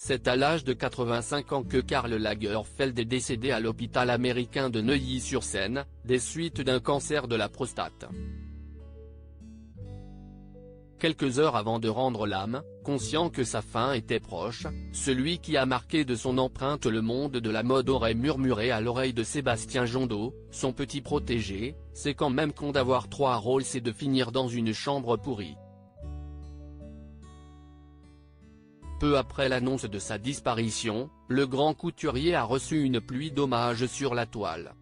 C'est à l'âge de 85 ans que Karl Lagerfeld est décédé à l'hôpital américain de Neuilly-sur-Seine, des suites d'un cancer de la prostate. Quelques heures avant de rendre l'âme, conscient que sa fin était proche, celui qui a marqué de son empreinte le monde de la mode aurait murmuré à l'oreille de Sébastien Jondot, son petit protégé, « C'est quand même con d'avoir 3 rôles, c'est de finir dans une chambre pourrie ». Peu après l'annonce de sa disparition, le grand couturier a reçu une pluie d'hommages sur la toile.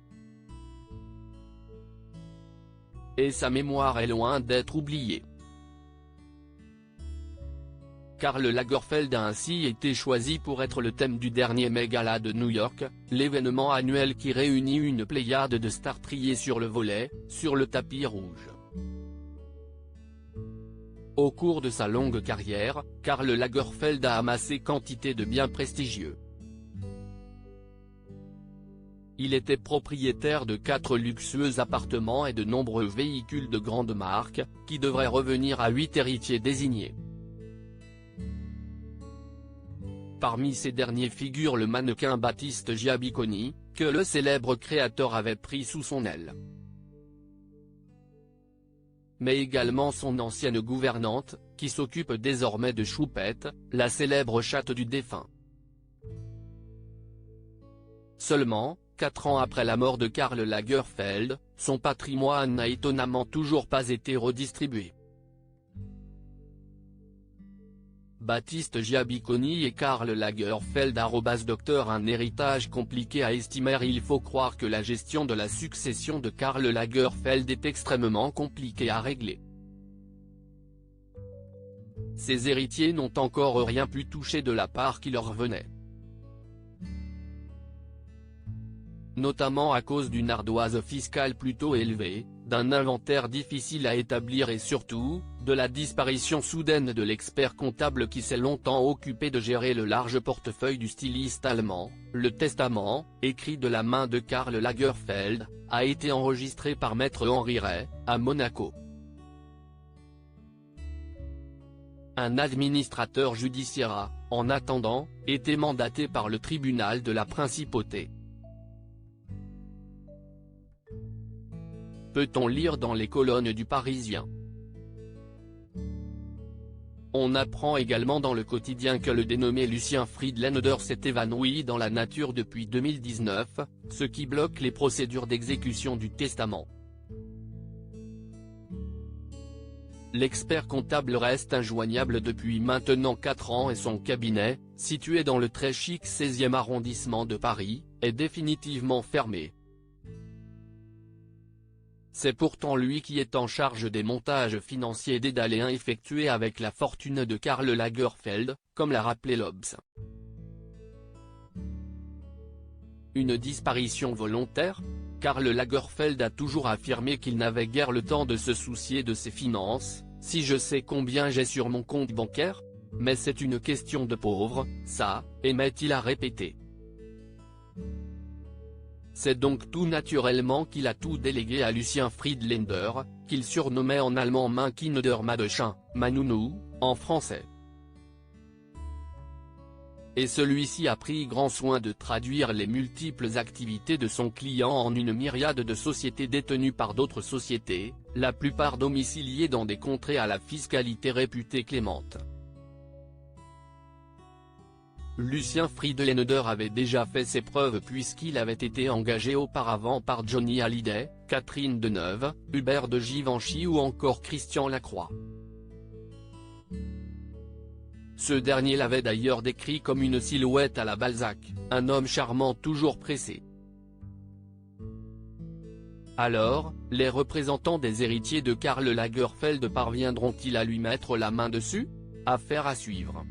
Et sa mémoire est loin d'être oubliée. Karl Lagerfeld a ainsi été choisi pour être le thème du dernier Met Gala de New York, l'événement annuel qui réunit une pléiade de stars triées sur le volet, sur le tapis rouge. Au cours de sa longue carrière, Karl Lagerfeld a amassé quantité de biens prestigieux. Il était propriétaire de 4 luxueux appartements et de nombreux véhicules de grande marque, qui devraient revenir à 8 héritiers désignés. Parmi ces derniers figure le mannequin Battiste Giabiconi, que le célèbre créateur avait pris sous son aile. Mais également son ancienne gouvernante, qui s'occupe désormais de Choupette, la célèbre chatte du défunt. Seulement, 4 ans après la mort de Karl Lagerfeld, son patrimoine n'a étonnamment toujours pas été redistribué. Battiste Giabiconi et Karl Lagerfeld Dr un héritage compliqué à estimer. Il faut croire que la gestion de la succession de Karl Lagerfeld est extrêmement compliquée à régler. Ses héritiers n'ont encore rien pu toucher de la part qui leur revenait. Notamment à cause d'une ardoise fiscale plutôt élevée, d'un inventaire difficile à établir et surtout, de la disparition soudaine de l'expert comptable qui s'est longtemps occupé de gérer le large portefeuille du styliste allemand. Le testament, écrit de la main de Karl Lagerfeld, a été enregistré par maître Henri Ray, à Monaco. Un administrateur judiciaire a, en attendant, été mandaté par le tribunal de la principauté. Peut-on lire dans les colonnes du Parisien. On apprend également dans le quotidien que le dénommé Lucien Friedländer s'est évanoui dans la nature depuis 2019, ce qui bloque les procédures d'exécution du testament. L'expert comptable reste injoignable depuis maintenant 4 ans et son cabinet, situé dans le très chic 16e arrondissement de Paris, est définitivement fermé. C'est pourtant lui qui est en charge des montages financiers des Daléens effectués avec la fortune de Karl Lagerfeld, comme l'a rappelé l'Obs. Une disparition volontaire ? Karl Lagerfeld a toujours affirmé qu'il n'avait guère le temps de se soucier de ses finances. « Si je sais combien j'ai sur mon compte bancaire ? Mais c'est une question de pauvre, ça », aimait-il à répéter. C'est donc tout naturellement qu'il a tout délégué à Lucien Friedländer, qu'il surnommait en allemand Mein Kinder Madechin, Manounou, en français. Et celui-ci a pris grand soin de traduire les multiples activités de son client en une myriade de sociétés détenues par d'autres sociétés, la plupart domiciliées dans des contrées à la fiscalité réputée clémente. Lucien Friedländer avait déjà fait ses preuves puisqu'il avait été engagé auparavant par Johnny Hallyday, Catherine Deneuve, Hubert de Givenchy ou encore Christian Lacroix. Ce dernier l'avait d'ailleurs décrit comme une silhouette à la Balzac, un homme charmant toujours pressé. Alors, les représentants des héritiers de Karl Lagerfeld parviendront-ils à lui mettre la main dessus ? Affaire à suivre.